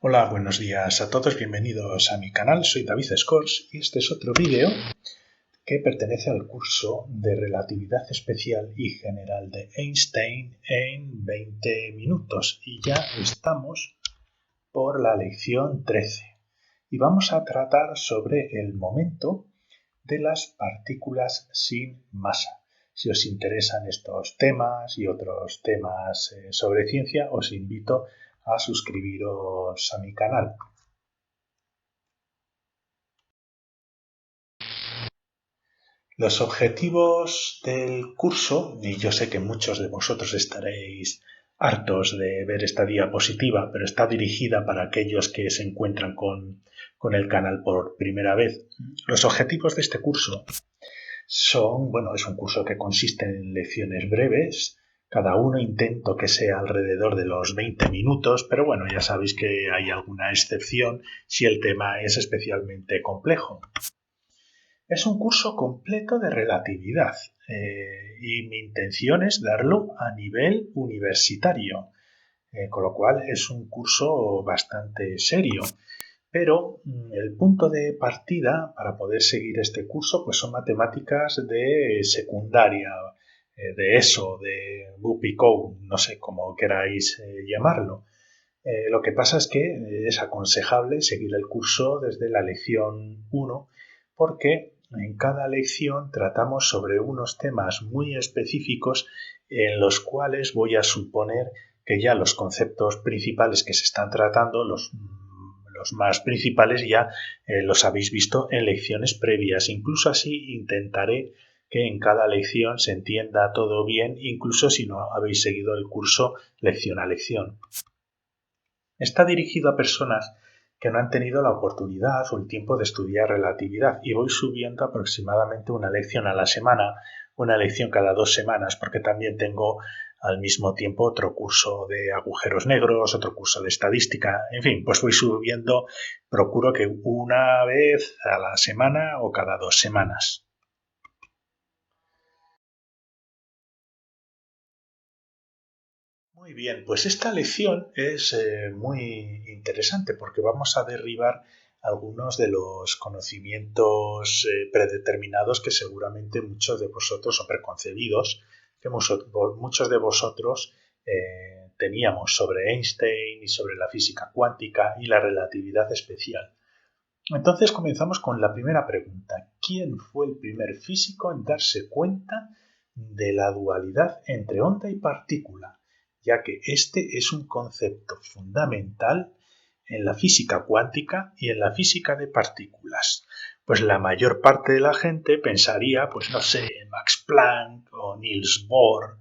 Hola, buenos días a todos, bienvenidos a mi canal, soy David Scores y este es otro vídeo que pertenece al curso de Relatividad Especial y General de Einstein en 20 minutos y ya estamos por la lección 13 y vamos a tratar sobre el momento de las partículas sin masa. Si os interesan estos temas y otros temas sobre ciencia, os invito a suscribiros a mi canal. Los objetivos del curso, y yo sé que muchos de vosotros estaréis hartos de ver esta diapositiva, pero está dirigida para aquellos que se encuentran con el canal por primera vez. Los objetivos de este curso son, es un curso que consiste en lecciones breves, cada uno intento que sea alrededor de los 20 minutos, pero bueno, ya sabéis que hay alguna excepción si el tema es especialmente complejo. Es un curso completo de relatividad y mi intención es darlo a nivel universitario, con lo cual es un curso bastante serio. Pero el punto de partida para poder seguir este curso pues son matemáticas de secundaria, de ESO, de BUPICO, no sé cómo queráis llamarlo. Lo que pasa es que es aconsejable seguir el curso desde la lección 1 porque en cada lección tratamos sobre unos temas muy específicos en los cuales voy a suponer que ya los conceptos principales que se están tratando, los más principales ya los habéis visto en lecciones previas. Incluso así intentaré que en cada lección se entienda todo bien, incluso si no habéis seguido el curso lección a lección. Está dirigido a personas que no han tenido la oportunidad o el tiempo de estudiar relatividad y voy subiendo aproximadamente una lección a la semana, una lección cada 2 semanas, porque también tengo al mismo tiempo otro curso de agujeros negros, otro curso de estadística, en fin, pues voy subiendo, procuro que una vez a la semana o cada 2 semanas. Muy bien, pues esta lección es muy interesante porque vamos a derribar algunos de los conocimientos predeterminados que seguramente muchos de vosotros o preconcebidos que muchos de vosotros teníamos sobre Einstein y sobre la física cuántica y la relatividad especial. Entonces comenzamos con la primera pregunta. ¿Quién fue el primer físico en darse cuenta de la dualidad entre onda y partícula? Ya que este es un concepto fundamental en la física cuántica y en la física de partículas. Pues la mayor parte de la gente pensaría, pues no sé, en Max Planck o Niels Bohr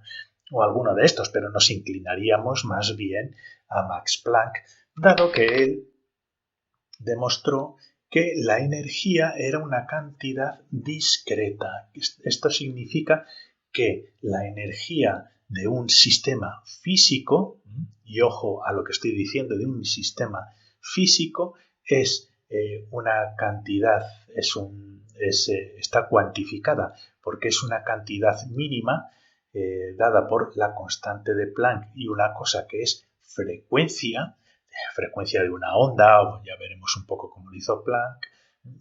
o alguno de estos, pero nos inclinaríamos más bien a Max Planck, dado que él demostró que la energía era una cantidad discreta. Esto significa que la energía de un sistema físico, y ojo a lo que estoy diciendo, de un sistema físico, es una cantidad, está cuantificada porque es una cantidad mínima dada por la constante de Planck y una cosa que es frecuencia de una onda, o ya veremos un poco cómo lo hizo Planck,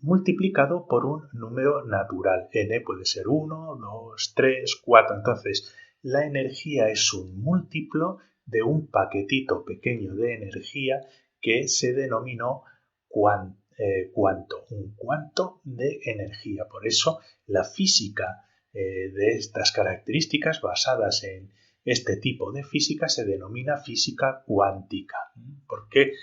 multiplicado por un número natural. N puede ser 1, 2, 3, 4. Entonces, la energía es un múltiplo de un paquetito pequeño de energía que se denominó cuanto, un cuanto de energía. Por eso, la física de estas características basadas en este tipo de física se denomina física cuántica, porque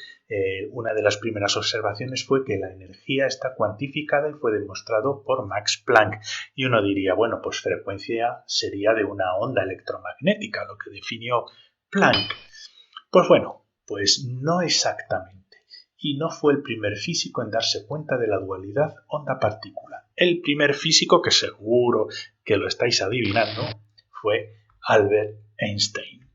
una de las primeras observaciones fue que la energía está cuantificada y fue demostrado por Max Planck. Y uno diría, bueno, pues frecuencia sería de una onda electromagnética, lo que definió Planck. Pues bueno, pues no exactamente. Y no fue el primer físico en darse cuenta de la dualidad onda-partícula. El primer físico, que seguro que lo estáis adivinando, fue Albert Einstein.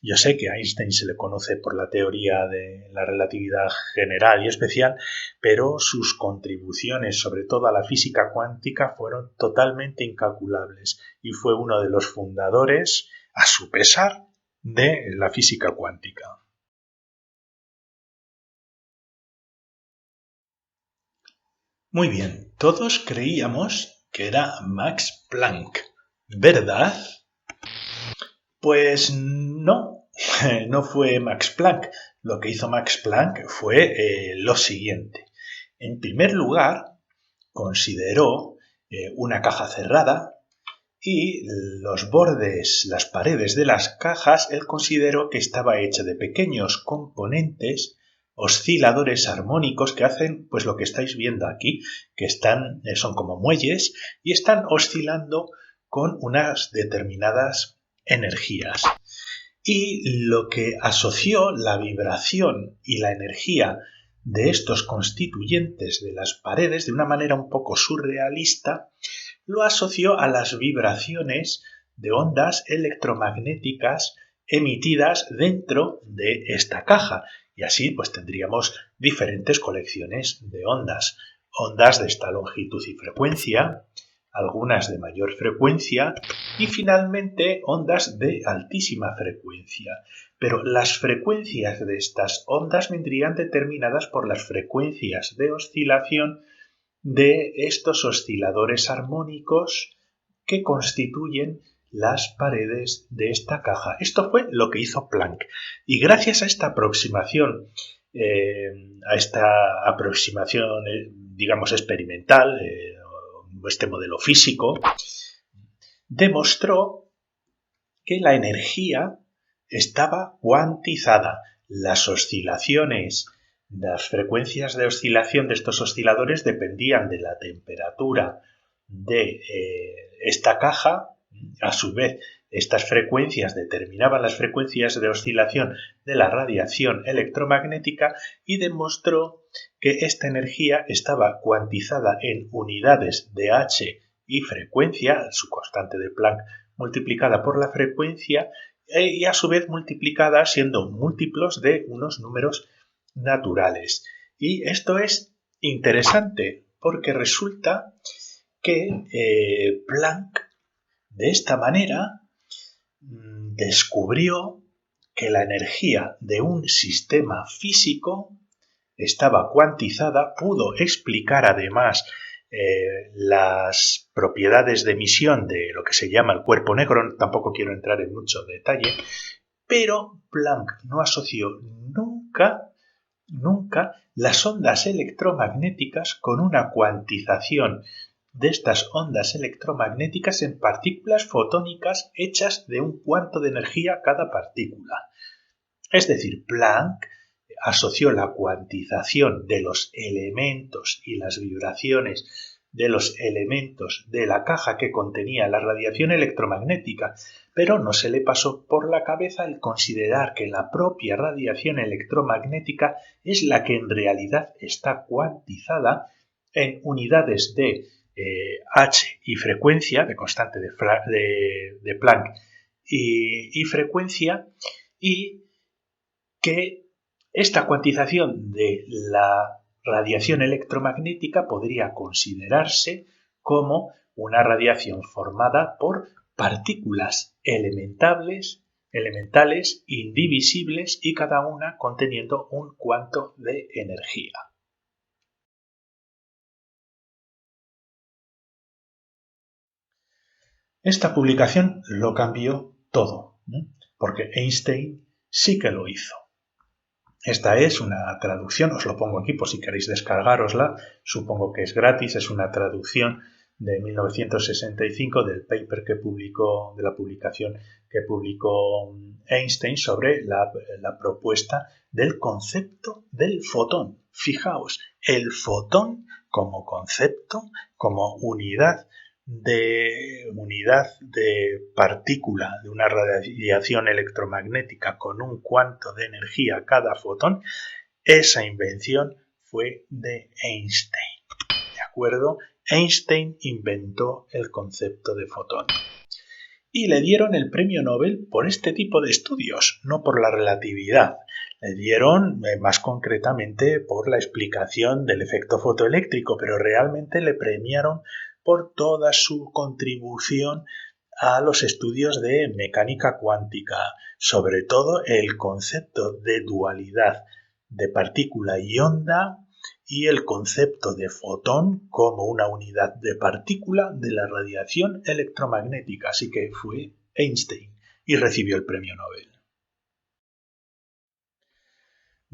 Yo sé que a Einstein se le conoce por la teoría de la relatividad general y especial, pero sus contribuciones, sobre todo a la física cuántica, fueron totalmente incalculables y fue uno de los fundadores, a su pesar, de la física cuántica. Muy bien, todos creíamos que era Max Planck, ¿verdad? Pues no, no fue Max Planck. Lo que hizo Max Planck fue lo siguiente. En primer lugar, consideró una caja cerrada y los bordes, las paredes de las cajas, él consideró que estaba hecha de pequeños componentes, osciladores armónicos que hacen pues lo que estáis viendo aquí, que son como muelles y están oscilando con unas determinadas energías. Y lo que asoció la vibración y la energía de estos constituyentes de las paredes de una manera un poco surrealista, lo asoció a las vibraciones de ondas electromagnéticas emitidas dentro de esta caja. Y así pues tendríamos diferentes colecciones de ondas. Ondas de esta longitud y frecuencia, algunas de mayor frecuencia y finalmente ondas de altísima frecuencia. Pero las frecuencias de estas ondas vendrían determinadas por las frecuencias de oscilación de estos osciladores armónicos que constituyen las paredes de esta caja. Esto fue lo que hizo Planck. Y gracias a esta aproximación, digamos, experimental, este modelo físico, demostró que la energía estaba cuantizada. Las oscilaciones, las frecuencias de oscilación de estos osciladores dependían de la temperatura de esta caja. A su vez, estas frecuencias determinaban las frecuencias de oscilación de la radiación electromagnética y demostró que esta energía estaba cuantizada en unidades de H y frecuencia, su constante de Planck multiplicada por la frecuencia, y a su vez multiplicada siendo múltiplos de unos números naturales. Y esto es interesante porque resulta que Planck de esta manera descubrió que la energía de un sistema físico estaba cuantizada, pudo explicar además las propiedades de emisión de lo que se llama el cuerpo negro, tampoco quiero entrar en mucho detalle, pero Planck no asoció nunca las ondas electromagnéticas con una cuantización de estas ondas electromagnéticas en partículas fotónicas hechas de un cuanto de energía cada partícula. Es decir, Planck asoció la cuantización de los elementos y las vibraciones de los elementos de la caja que contenía la radiación electromagnética, pero no se le pasó por la cabeza el considerar que la propia radiación electromagnética es la que en realidad está cuantizada en unidades de H y frecuencia, de constante de Planck y frecuencia, y que esta cuantización de la radiación electromagnética podría considerarse como una radiación formada por partículas elementales, indivisibles y cada una conteniendo un cuanto de energía. Esta publicación lo cambió todo, porque Einstein sí que lo hizo. Esta es una traducción, os lo pongo aquí por si queréis descargárosla, supongo que es gratis, es una traducción de 1965 del paper que publicó, de la publicación que publicó Einstein sobre la propuesta del concepto del fotón. Fijaos, el fotón como concepto, como unidad de partícula de una radiación electromagnética con un cuanto de energía cada fotón, esa invención fue de Einstein. ¿De acuerdo? Einstein inventó el concepto de fotón. Y le dieron el premio Nobel por este tipo de estudios, no por la relatividad. Le dieron más concretamente por la explicación del efecto fotoeléctrico, pero realmente le premiaron por toda su contribución a los estudios de mecánica cuántica, sobre todo el concepto de dualidad de partícula y onda y el concepto de fotón como una unidad de partícula de la radiación electromagnética. Así que fue Einstein y recibió el premio Nobel.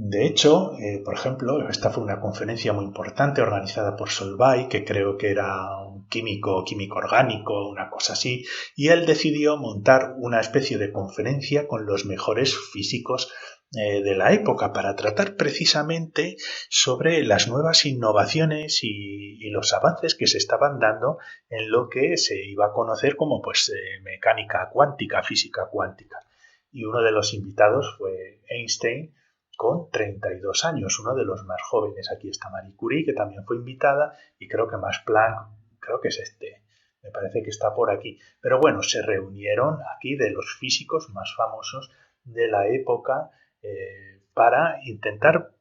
De hecho, por ejemplo, esta fue una conferencia muy importante organizada por Solvay, que creo que era un químico orgánico, una cosa así, y él decidió montar una especie de conferencia con los mejores físicos de la época para tratar precisamente sobre las nuevas innovaciones y los avances que se estaban dando en lo que se iba a conocer como mecánica cuántica, física cuántica. Y uno de los invitados fue Einstein, con 32 años, uno de los más jóvenes. Aquí está Marie Curie, que también fue invitada, y creo que Max Planck, creo que es me parece que está por aquí. Pero bueno, se reunieron aquí de los físicos más famosos de la época para intentar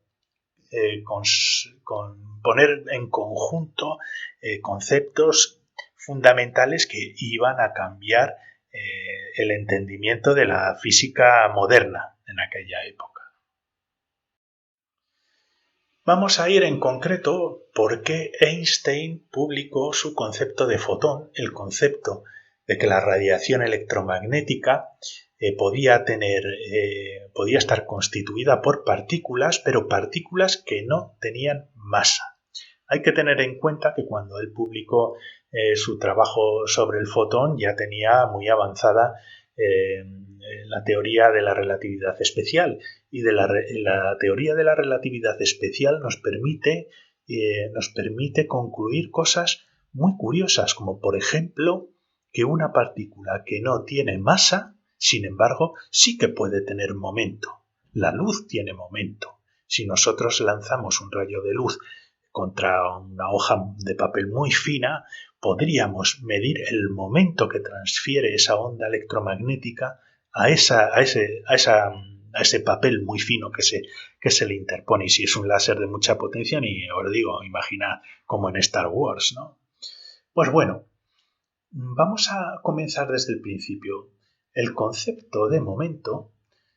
poner en conjunto conceptos fundamentales que iban a cambiar el entendimiento de la física moderna en aquella época. Vamos a ir en concreto por qué Einstein publicó su concepto de fotón, el concepto de que la radiación electromagnética podía estar constituida por partículas, pero partículas que no tenían masa. Hay que tener en cuenta que cuando él publicó su trabajo sobre el fotón ya tenía muy avanzada la teoría de la relatividad especial, y la teoría de la relatividad especial nos permite concluir cosas muy curiosas, como por ejemplo que una partícula que no tiene masa, sin embargo, sí que puede tener momento. La luz tiene momento. Si nosotros lanzamos un rayo de luz contra una hoja de papel muy fina, podríamos medir el momento que transfiere esa onda electromagnética a ese papel muy fino que se le interpone. Y si es un láser de mucha potencia, ni os digo, imagina como en Star Wars, ¿no? Pues bueno, vamos a comenzar desde el principio. El concepto de momento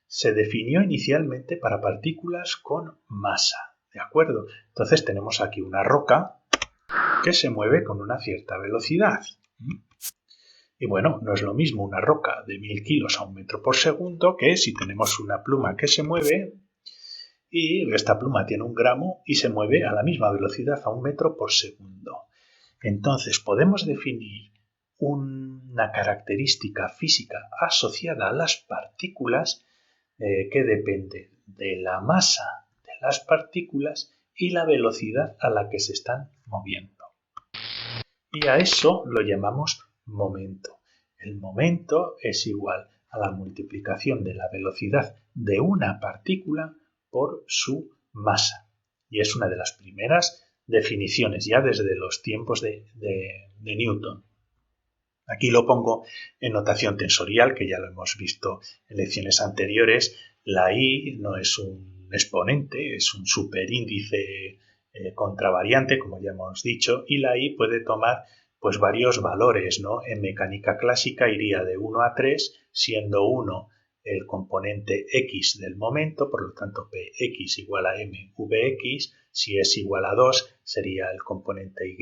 se definió inicialmente para partículas con masa, ¿de acuerdo? Entonces tenemos aquí una roca que se mueve con una cierta velocidad. Y bueno, no es lo mismo una roca de 1000 kilos a 1 metro por segundo que si tenemos una pluma que se mueve y esta pluma tiene 1 gramo y se mueve a la misma velocidad a 1 metro por segundo. Entonces podemos definir una característica física asociada a las partículas que depende de la masa de las partículas y la velocidad a la que se están moviendo. Y a eso lo llamamos momento. El momento es igual a la multiplicación de la velocidad de una partícula por su masa. Y es una de las primeras definiciones ya desde los tiempos de Newton. Aquí lo pongo en notación tensorial, que ya lo hemos visto en lecciones anteriores. La I no es un exponente, es un superíndice contravariante, como ya hemos dicho, y la I puede tomar pues varios valores, ¿no? En mecánica clásica iría de 1 a 3, siendo 1 el componente x del momento, por lo tanto px igual a mvx. Si es igual a 2 sería el componente y,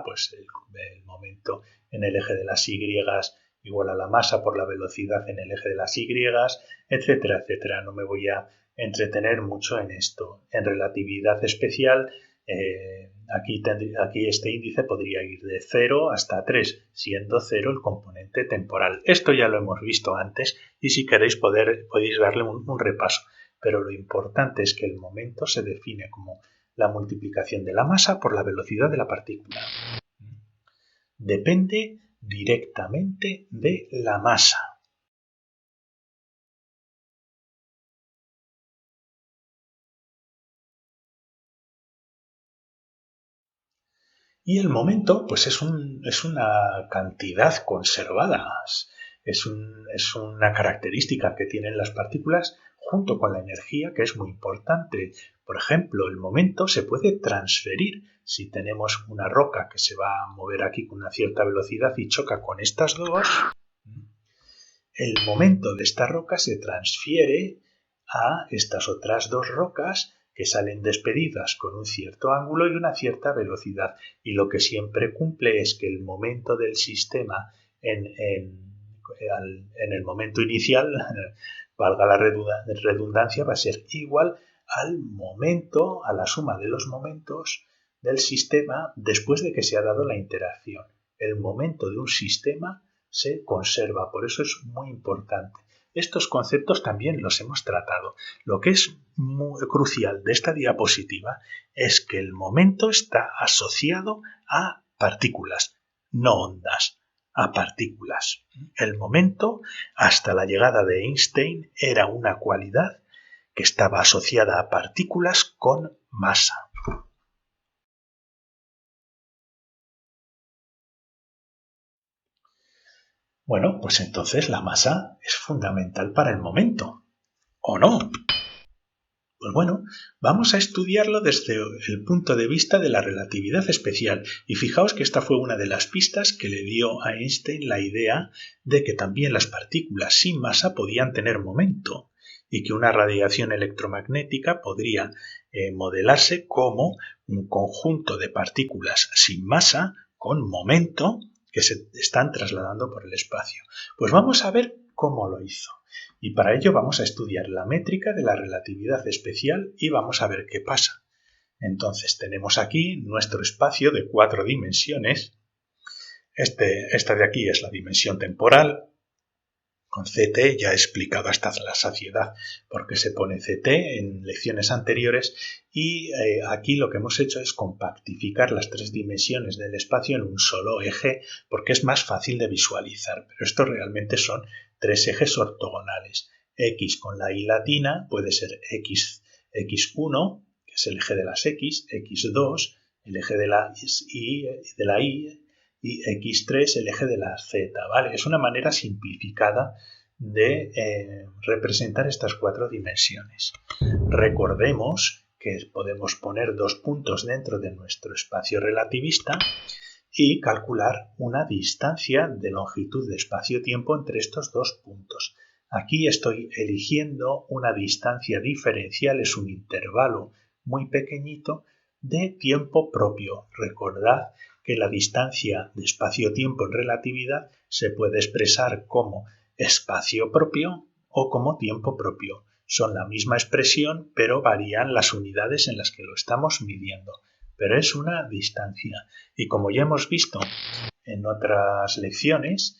pues el momento en el eje de las y igual a la masa por la velocidad en el eje de las y, etcétera, etcétera. No me voy a entretener mucho en esto. En relatividad especial, aquí este índice podría ir de 0 hasta 3, siendo 0 el componente temporal. Esto ya lo hemos visto antes y si queréis podéis darle un repaso. Pero lo importante es que el momento se define como la multiplicación de la masa por la velocidad de la partícula. Depende directamente de la masa. Y el momento, pues es una cantidad conservada, es una característica que tienen las partículas junto con la energía, que es muy importante. Por ejemplo, el momento se puede transferir. Si tenemos una roca que se va a mover aquí con una cierta velocidad y choca con estas dos, el momento de esta roca se transfiere a estas otras dos rocas que salen despedidas con un cierto ángulo y una cierta velocidad, y lo que siempre cumple es que el momento del sistema en el momento inicial, valga la redundancia, va a ser igual al momento, a la suma de los momentos del sistema después de que se ha dado la interacción. El momento de un sistema se conserva, por eso es muy importante. Estos conceptos también los hemos tratado. Lo que es muy crucial de esta diapositiva es que el momento está asociado a partículas, no ondas, a partículas. El momento, hasta la llegada de Einstein, era una cualidad que estaba asociada a partículas con masa. Bueno, pues entonces la masa es fundamental para el momento, ¿o no? Pues bueno, vamos a estudiarlo desde el punto de vista de la relatividad especial, y fijaos que esta fue una de las pistas que le dio a Einstein la idea de que también las partículas sin masa podían tener momento y que una radiación electromagnética podría modelarse como un conjunto de partículas sin masa con momento que se están trasladando por el espacio. Pues vamos a ver cómo lo hizo. Y para ello vamos a estudiar la métrica de la relatividad especial y vamos a ver qué pasa. Entonces tenemos aquí nuestro espacio de 4 dimensiones. Esta de aquí es la dimensión temporal. Con CT ya he explicado hasta la saciedad por qué se pone CT en lecciones anteriores, y aquí lo que hemos hecho es compactificar las 3 dimensiones del espacio en un solo eje porque es más fácil de visualizar, pero estos realmente son 3 ejes ortogonales. X con la Y latina puede ser X1, que es el eje de las X, X2, el eje de la Y, y X3 el eje de la Z, ¿vale? Es una manera simplificada de representar estas 4 dimensiones. Recordemos que podemos poner 2 puntos dentro de nuestro espacio relativista y calcular una distancia de longitud de espacio-tiempo entre estos 2 puntos. Aquí estoy eligiendo una distancia diferencial, es un intervalo muy pequeñito de tiempo propio. Recordad que la distancia de espacio-tiempo en relatividad se puede expresar como espacio propio o como tiempo propio. Son la misma expresión, pero varían las unidades en las que lo estamos midiendo. Pero es una distancia. Y como ya hemos visto en otras lecciones,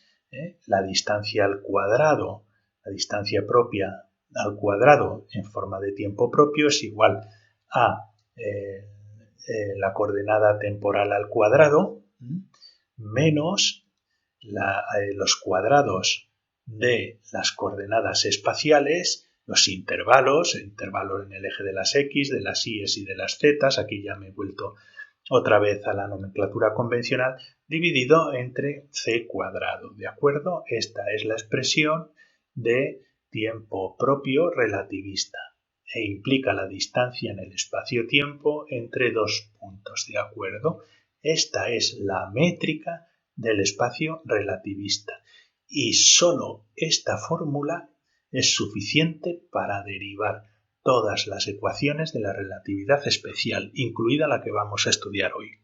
la distancia al cuadrado, la distancia propia al cuadrado en forma de tiempo propio es igual a la coordenada temporal al cuadrado menos los cuadrados de las coordenadas espaciales, los intervalos en el eje de las X, de las Y y de las Z, aquí ya me he vuelto otra vez a la nomenclatura convencional, dividido entre C cuadrado, ¿de acuerdo? Esta es la expresión de tiempo propio relativista e implica la distancia en el espacio-tiempo entre 2 puntos, ¿de acuerdo? Esta es la métrica del espacio relativista y solo esta fórmula es suficiente para derivar todas las ecuaciones de la relatividad especial, incluida la que vamos a estudiar hoy.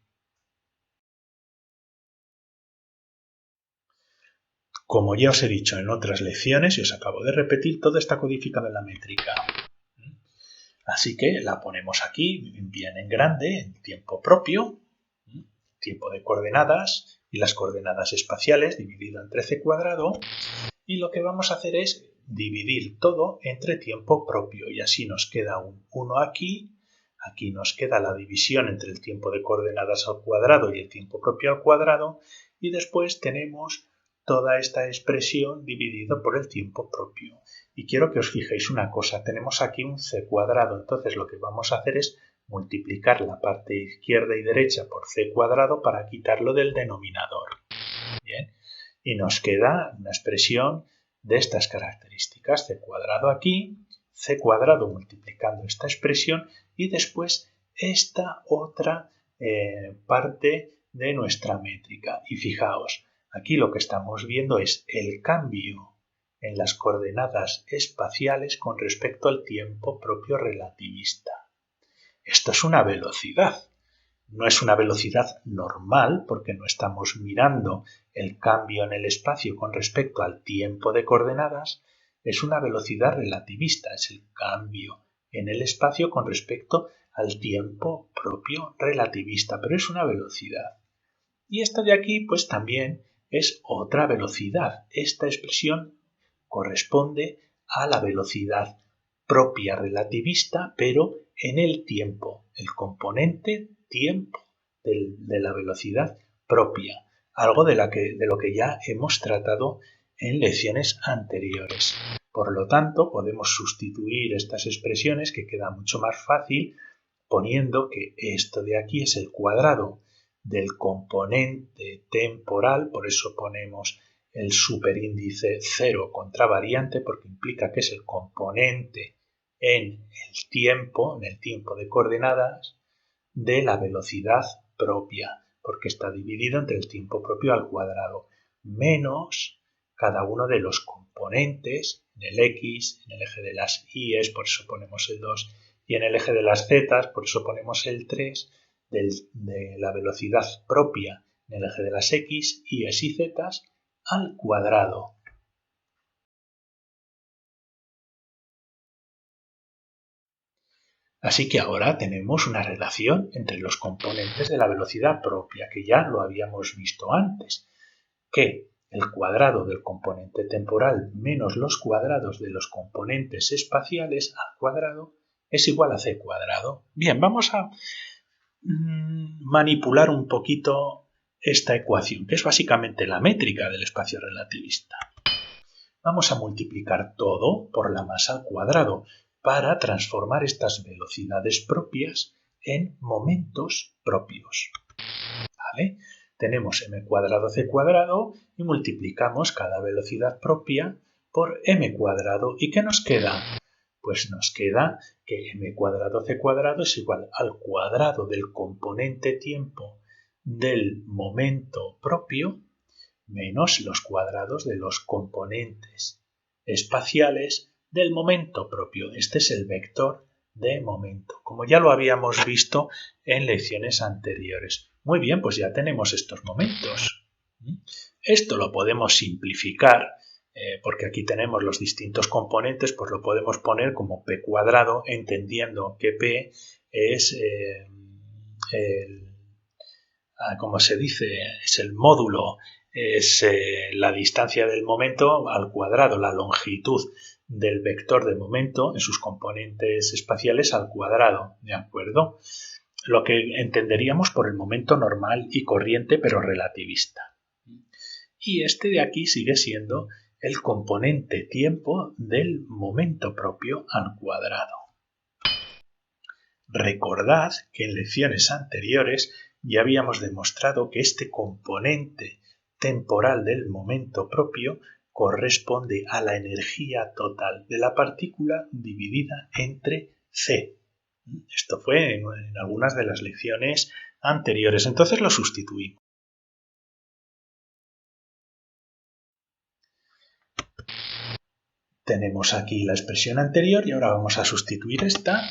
Como ya os he dicho en otras lecciones y os acabo de repetir, todo está codificado en la métrica. Así que la ponemos aquí bien en grande, en tiempo propio, tiempo de coordenadas y las coordenadas espaciales dividido entre C cuadrado, y lo que vamos a hacer es dividir todo entre tiempo propio y así nos queda un 1 aquí nos queda la división entre el tiempo de coordenadas al cuadrado y el tiempo propio al cuadrado, y después tenemos toda esta expresión dividido por el tiempo propio. Y quiero que os fijéis una cosa, tenemos aquí un C cuadrado, entonces lo que vamos a hacer es multiplicar la parte izquierda y derecha por C cuadrado para quitarlo del denominador. Bien, y nos queda una expresión de estas características, C cuadrado aquí, C cuadrado multiplicando esta expresión y después esta otra parte de nuestra métrica. Y fijaos, aquí lo que estamos viendo es el cambio en las coordenadas espaciales con respecto al tiempo propio relativista. esto es una velocidad. No es una velocidad normal porque no estamos mirando el cambio en el espacio con respecto al tiempo de coordenadas, es una velocidad relativista, es el cambio en el espacio con respecto al tiempo propio relativista, pero es una velocidad. Y esta de aquí pues también es otra velocidad. Esta expresión corresponde a la velocidad propia relativista, pero en el tiempo, el componente tiempo de la velocidad propia, algo de lo que ya hemos tratado en lecciones anteriores. Por lo tanto, podemos sustituir estas expresiones, que queda mucho más fácil, poniendo que esto de aquí es el cuadrado del componente temporal, por eso ponemos el superíndice 0 contra variante, porque implica que es el componente en el tiempo de coordenadas de la velocidad propia, porque está dividido entre el tiempo propio al cuadrado, menos cada uno de los componentes en el X, en el eje de las Y, por eso ponemos el 2, y en el eje de las Z, por eso ponemos el 3, de la velocidad propia en el eje de las X, Y y Z al cuadrado. Así que ahora tenemos una relación entre los componentes de la velocidad propia, que ya lo habíamos visto antes, que el cuadrado del componente temporal menos los cuadrados de los componentes espaciales al cuadrado es igual a c cuadrado. Bien, vamos a manipular un poquito esta ecuación, que es básicamente la métrica del espacio relativista. Vamos a multiplicar todo por la masa al cuadrado para transformar estas velocidades propias en momentos propios. ¿Vale? Tenemos m cuadrado c cuadrado y multiplicamos cada velocidad propia por m cuadrado. ¿Y qué nos queda? Pues nos queda que m cuadrado c cuadrado es igual al cuadrado del componente tiempo del momento propio menos los cuadrados de los componentes espaciales del momento propio. Este es el vector de momento, como ya lo habíamos visto en lecciones anteriores. Muy bien, pues ya tenemos estos momentos. Esto lo podemos simplificar, porque aquí tenemos los distintos componentes, pues lo podemos poner como p cuadrado, entendiendo que p es como se dice, es el módulo, es la distancia del momento al cuadrado, la longitud del vector de momento en sus componentes espaciales al cuadrado, ¿de acuerdo? Lo que entenderíamos por el momento normal y corriente, pero relativista. Y este de aquí sigue siendo el componente tiempo del momento propio al cuadrado. Recordad que en lecciones anteriores ya habíamos demostrado que este componente temporal del momento propio corresponde a la energía total de la partícula dividida entre c. Esto fue en algunas de las lecciones anteriores, entonces lo sustituimos. Tenemos aquí la expresión anterior y ahora vamos a sustituir esta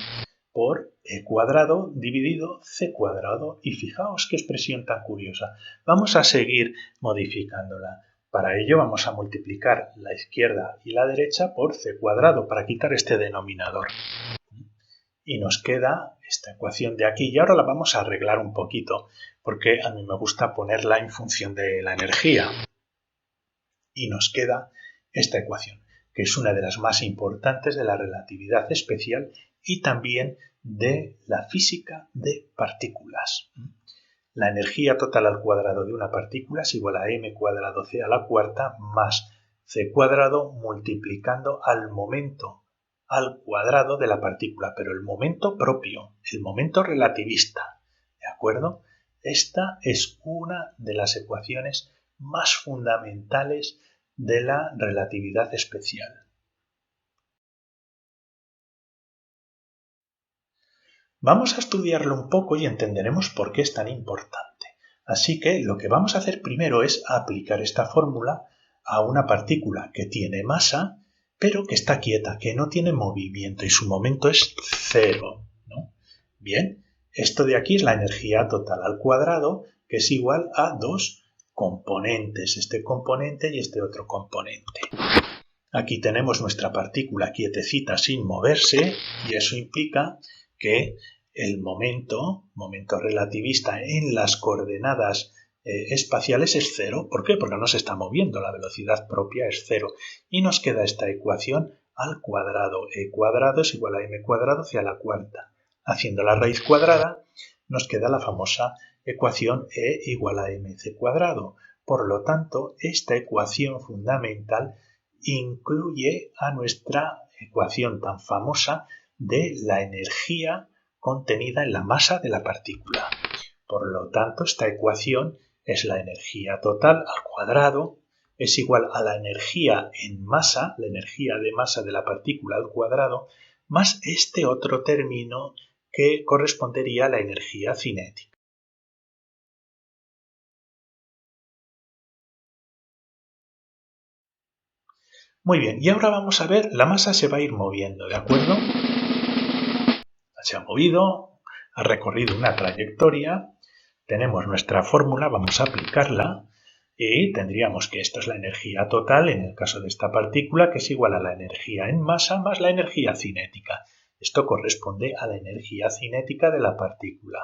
por e cuadrado dividido c cuadrado. Y fijaos qué expresión tan curiosa. Vamos a seguir modificándola. Para ello vamos a multiplicar la izquierda y la derecha por c cuadrado para quitar este denominador. Y nos queda esta ecuación de aquí. Y ahora la vamos a arreglar un poquito, porque a mí me gusta ponerla en función de la energía. Y nos queda esta ecuación, que es una de las más importantes de la relatividad especial y también de la física de partículas. La energía total al cuadrado de una partícula es igual a m cuadrado c a la cuarta más c cuadrado multiplicando al momento al cuadrado de la partícula, pero el momento propio, el momento relativista. ¿De acuerdo? Esta es una de las ecuaciones más fundamentales de la relatividad especial. Vamos a estudiarlo un poco y entenderemos por qué es tan importante. Así que lo que vamos a hacer primero es aplicar esta fórmula a una partícula que tiene masa, pero que está quieta, que no tiene movimiento y su momento es cero, ¿no? Bien, esto de aquí es la energía total al cuadrado, que es igual a dos componentes, este componente y este otro componente. Aquí tenemos nuestra partícula quietecita sin moverse y eso implica que el momento relativista en las coordenadas espaciales es cero. ¿Por qué? Porque no se está moviendo, la velocidad propia es cero. Y nos queda esta ecuación al cuadrado. E cuadrado es igual a m cuadrado hacia la cuarta. Haciendo la raíz cuadrada nos queda la famosa ecuación E igual a mc cuadrado. Por lo tanto, esta ecuación fundamental incluye a nuestra ecuación tan famosa de la energía contenida en la masa de la partícula. Por lo tanto, esta ecuación es la energía total al cuadrado, es igual a la energía en masa, la energía de masa de la partícula al cuadrado, más este otro término que correspondería a la energía cinética. Muy bien, y ahora vamos a ver, la masa se va a ir moviendo, ¿de acuerdo? Se ha movido, ha recorrido una trayectoria, tenemos nuestra fórmula, vamos a aplicarla y tendríamos que esto es la energía total en el caso de esta partícula, que es igual a la energía en masa más la energía cinética. Esto corresponde a la energía cinética de la partícula.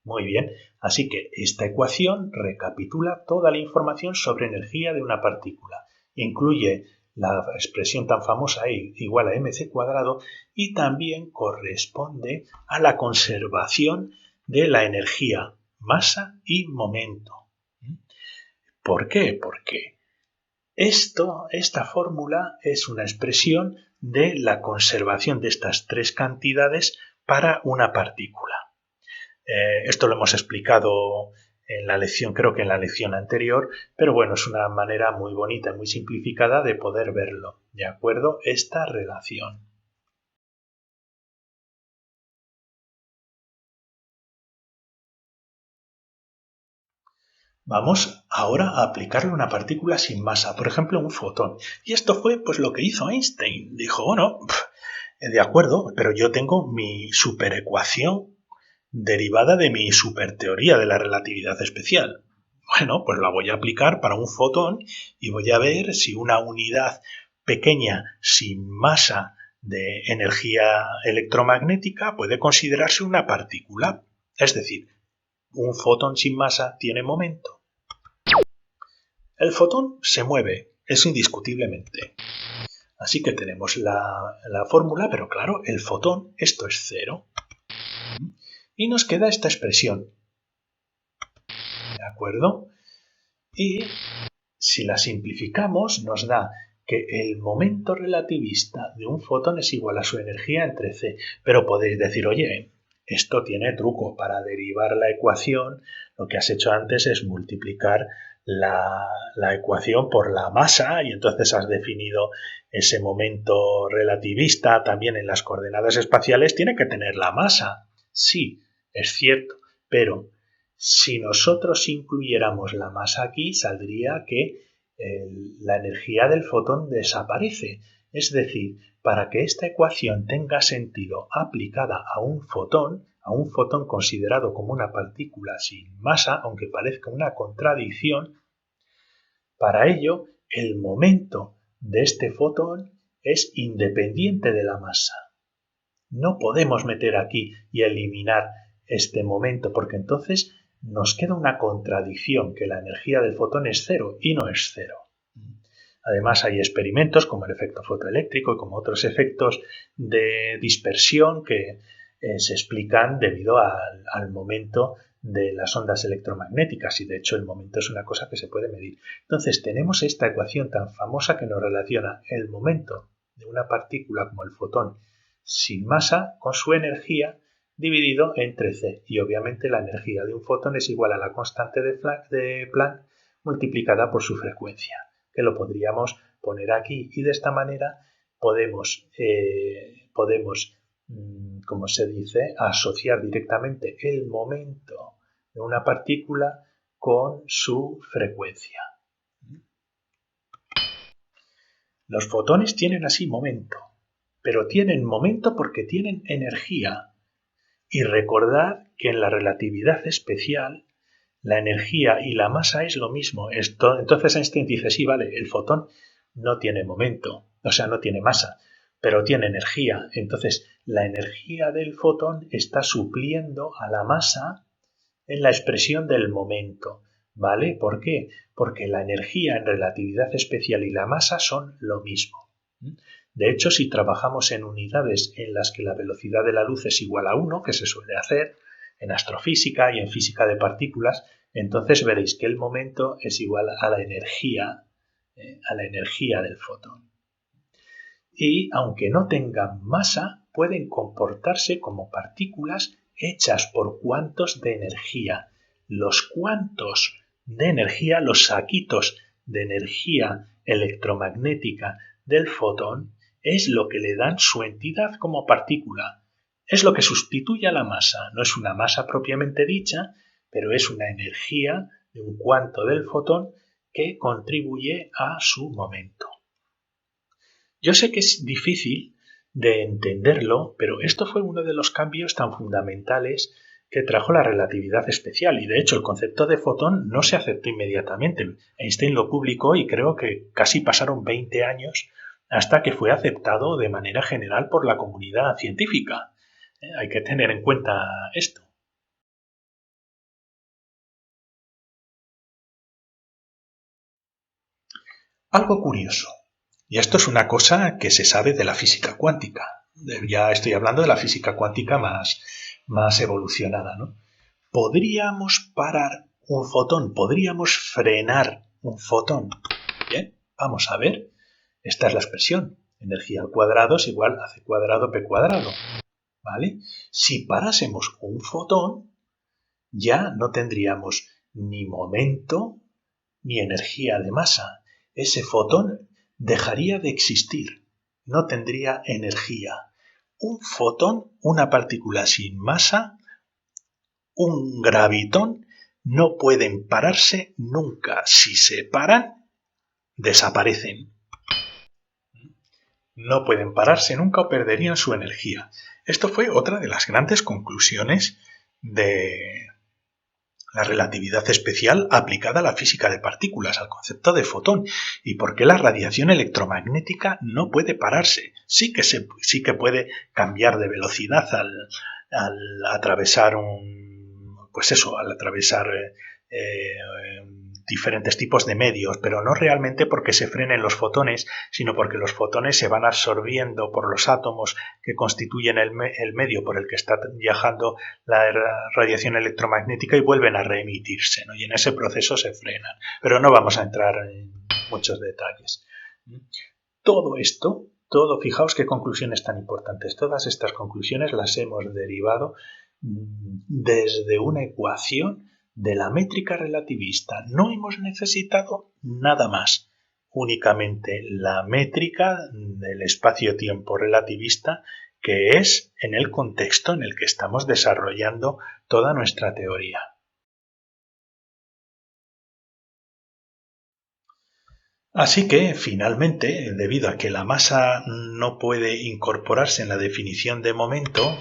Muy bien, así que esta ecuación recapitula toda la información sobre energía de una partícula. Incluye la expresión tan famosa E igual a mc cuadrado y también corresponde a la conservación de la energía, masa y momento. ¿Por qué? Porque esta fórmula es una expresión de la conservación de estas tres cantidades para una partícula. Esto lo hemos explicado en la lección, creo que en la lección anterior, pero bueno, es una manera muy bonita y muy simplificada de poder verlo, ¿de acuerdo? Esta relación. Vamos ahora a aplicarle a una partícula sin masa, por ejemplo, un fotón. Y esto fue pues lo que hizo Einstein. Dijo, bueno, de acuerdo, pero yo tengo mi superecuación derivada de mi superteoría de la relatividad especial. Bueno, pues la voy a aplicar para un fotón y voy a ver si una unidad pequeña sin masa de energía electromagnética puede considerarse una partícula. Es decir, un fotón sin masa tiene momento. El fotón se mueve, eso indiscutiblemente. Así que tenemos la fórmula, pero claro, el fotón, esto es cero. Y nos queda esta expresión. ¿De acuerdo? Y si la simplificamos, nos da que el momento relativista de un fotón es igual a su energía entre c. Pero podéis decir, oye, esto tiene truco. Para derivar la ecuación, lo que has hecho antes es multiplicar la ecuación por la masa y entonces has definido ese momento relativista también en las coordenadas espaciales, tiene que tener la masa. Sí, es cierto, pero si nosotros incluyéramos la masa aquí, saldría que la energía del fotón desaparece. Es decir, para que esta ecuación tenga sentido aplicada a un fotón considerado como una partícula sin masa, aunque parezca una contradicción, para ello el momento de este fotón es independiente de la masa. No podemos meter aquí y eliminar este momento, porque entonces nos queda una contradicción, que la energía del fotón es cero y no es cero. Además hay experimentos como el efecto fotoeléctrico y como otros efectos de dispersión que se explican debido al momento de las ondas electromagnéticas y de hecho el momento es una cosa que se puede medir. Entonces tenemos esta ecuación tan famosa que nos relaciona el momento de una partícula como el fotón sin masa con su energía dividido entre c y obviamente la energía de un fotón es igual a la constante de Planck multiplicada por su frecuencia, que lo podríamos poner aquí y de esta manera podemos como se dice, asociar directamente el momento de una partícula con su frecuencia. Los fotones tienen así momento, pero tienen momento porque tienen energía. Y recordad que en la relatividad especial la energía y la masa es lo mismo. Entonces Einstein dice, sí, vale, el fotón no tiene momento, o sea, no tiene masa, pero tiene energía. Entonces, la energía del fotón está supliendo a la masa en la expresión del momento. ¿Vale? ¿Por qué? Porque la energía en relatividad especial y la masa son lo mismo. De hecho, si trabajamos en unidades en las que la velocidad de la luz es igual a 1, que se suele hacer en astrofísica y en física de partículas, entonces veréis que el momento es igual a la energía del fotón. Y aunque no tengan masa, pueden comportarse como partículas hechas por cuantos de energía. Los cuantos de energía, los saquitos de energía electromagnética del fotón, es lo que le dan su entidad como partícula. Es lo que sustituye a la masa. No es una masa propiamente dicha, pero es una energía de un cuanto del fotón que contribuye a su momento. Yo sé que es difícil de entenderlo, pero esto fue uno de los cambios tan fundamentales que trajo la relatividad especial, y de hecho el concepto de fotón no se aceptó inmediatamente. Einstein lo publicó y creo que casi pasaron 20 años hasta que fue aceptado de manera general por la comunidad científica. Hay que tener en cuenta esto. Algo curioso. Y esto es una cosa que se sabe de la física cuántica. Ya estoy hablando de la física cuántica más evolucionada, ¿no? ¿Podríamos parar un fotón? ¿Podríamos frenar un fotón? Bien, vamos a ver. Esta es la expresión. Energía al cuadrado es igual a c cuadrado p cuadrado. ¿Vale? Si parásemos un fotón, ya no tendríamos ni momento ni energía de masa. Ese fotón dejaría de existir, no tendría energía. Un fotón, una partícula sin masa, un gravitón, no pueden pararse nunca. Si se paran, desaparecen. No pueden pararse nunca o perderían su energía. Esto fue otra de las grandes conclusiones de la relatividad especial aplicada a la física de partículas, al concepto de fotón, y por qué la radiación electromagnética no puede pararse. Sí que puede cambiar de velocidad al atravesar diferentes tipos de medios, pero no realmente porque se frenen los fotones, sino porque los fotones se van absorbiendo por los átomos que constituyen el medio por el que está viajando la radiación electromagnética y vuelven a reemitirse, ¿no? Y en ese proceso se frenan. Pero no vamos a entrar en muchos detalles. Fijaos qué conclusiones tan importantes. Todas estas conclusiones las hemos derivado desde una ecuación de la métrica relativista. No hemos necesitado nada más, únicamente la métrica del espacio-tiempo relativista, que es en el contexto en el que estamos desarrollando toda nuestra teoría. Así que, finalmente, debido a que la masa no puede incorporarse en la definición de momento,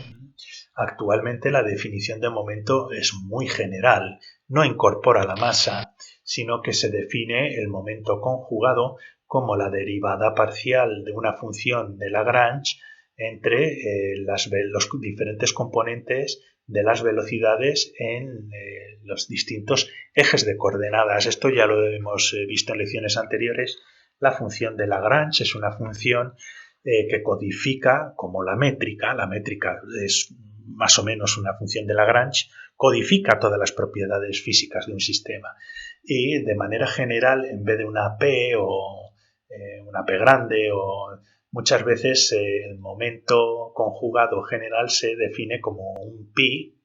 actualmente la definición de momento es muy general, no incorpora la masa, sino que se define el momento conjugado como la derivada parcial de una función de Lagrange entre los diferentes componentes de las velocidades en los distintos ejes de coordenadas. Esto ya lo hemos visto en lecciones anteriores. La función de Lagrange es una función que codifica como la métrica. La métrica es más o menos una función de Lagrange, codifica todas las propiedades físicas de un sistema. Y de manera general, en vez de una P o una P grande o muchas veces el momento conjugado general se define como un pi,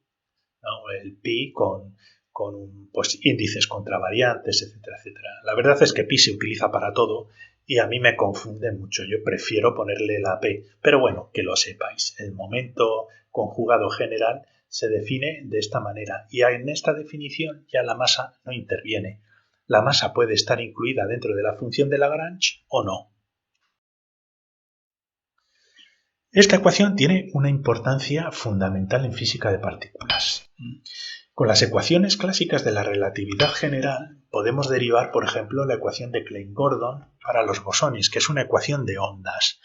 ¿no? El pi con índices contravariantes, etcétera, etcétera. La verdad es que pi se utiliza para todo y a mí me confunde mucho. Yo prefiero ponerle la p, pero bueno, que lo sepáis. El momento conjugado general se define de esta manera y en esta definición ya la masa no interviene. La masa puede estar incluida dentro de la función de Lagrange o no. Esta ecuación tiene una importancia fundamental en física de partículas. Con las ecuaciones clásicas de la relatividad general podemos derivar, por ejemplo, la ecuación de Klein-Gordon para los bosones, que es una ecuación de ondas.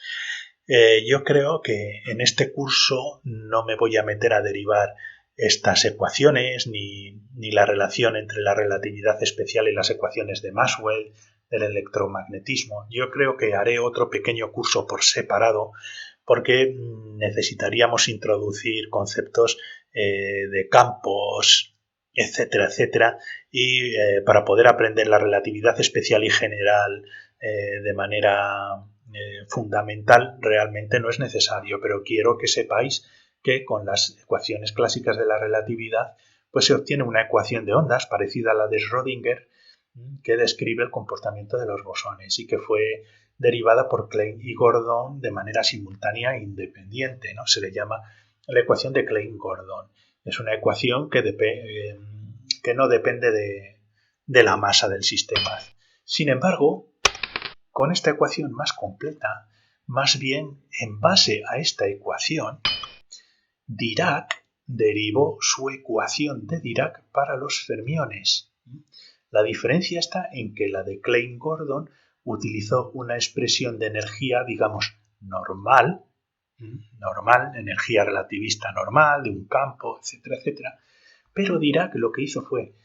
Yo creo que en este curso no me voy a meter a derivar estas ecuaciones ni la relación entre la relatividad especial y las ecuaciones de Maxwell, del electromagnetismo. Yo creo que haré otro pequeño curso por separado porque necesitaríamos introducir conceptos de campos, etcétera, etcétera, y para poder aprender la relatividad especial y general de manera fundamental realmente no es necesario, pero quiero que sepáis que con las ecuaciones clásicas de la relatividad pues se obtiene una ecuación de ondas parecida a la de Schrödinger que describe el comportamiento de los bosones y que fue derivada por Klein y Gordon de manera simultánea e independiente, ¿no? Se le llama la ecuación de Klein-Gordon. Es una ecuación que no depende de la masa del sistema. Sin embargo, con esta ecuación más completa, más bien en base a esta ecuación, Dirac derivó su ecuación de Dirac para los fermiones. La diferencia está en que la de Klein-Gordon utilizó una expresión de energía, digamos, normal, energía relativista normal, de un campo, etcétera, etcétera. Pero Dirac lo que hizo fue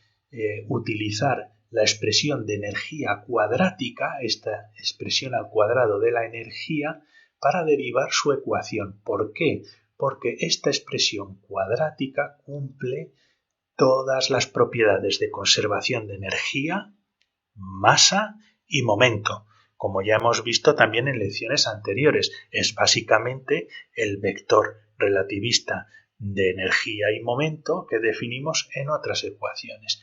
utilizar la expresión de energía cuadrática, esta expresión al cuadrado de la energía, para derivar su ecuación. ¿Por qué? Porque esta expresión cuadrática cumple todas las propiedades de conservación de energía, masa y momento. Como ya hemos visto también en lecciones anteriores, es básicamente el vector relativista de energía y momento que definimos en otras ecuaciones.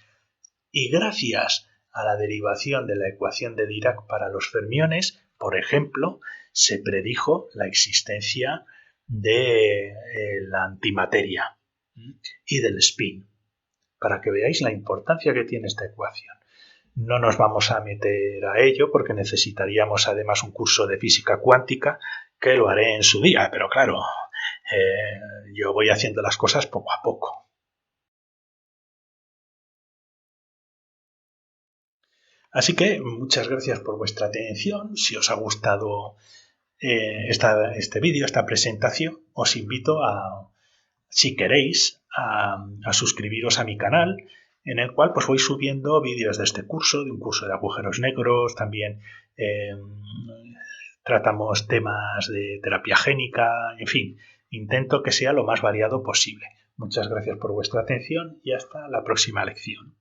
Y gracias a la derivación de la ecuación de Dirac para los fermiones, por ejemplo, se predijo la existencia de la antimateria y del spin, para que veáis la importancia que tiene esta ecuación. No nos vamos a meter a ello porque necesitaríamos además un curso de física cuántica que lo haré en su día, pero claro, yo voy haciendo las cosas poco a poco. Así que muchas gracias por vuestra atención. Si os ha gustado este vídeo, esta presentación, os invito a, si queréis, a suscribiros a mi canal, en el cual pues voy subiendo vídeos de este curso, de un curso de agujeros negros, también tratamos temas de terapia génica, en fin, intento que sea lo más variado posible. Muchas gracias por vuestra atención y hasta la próxima lección.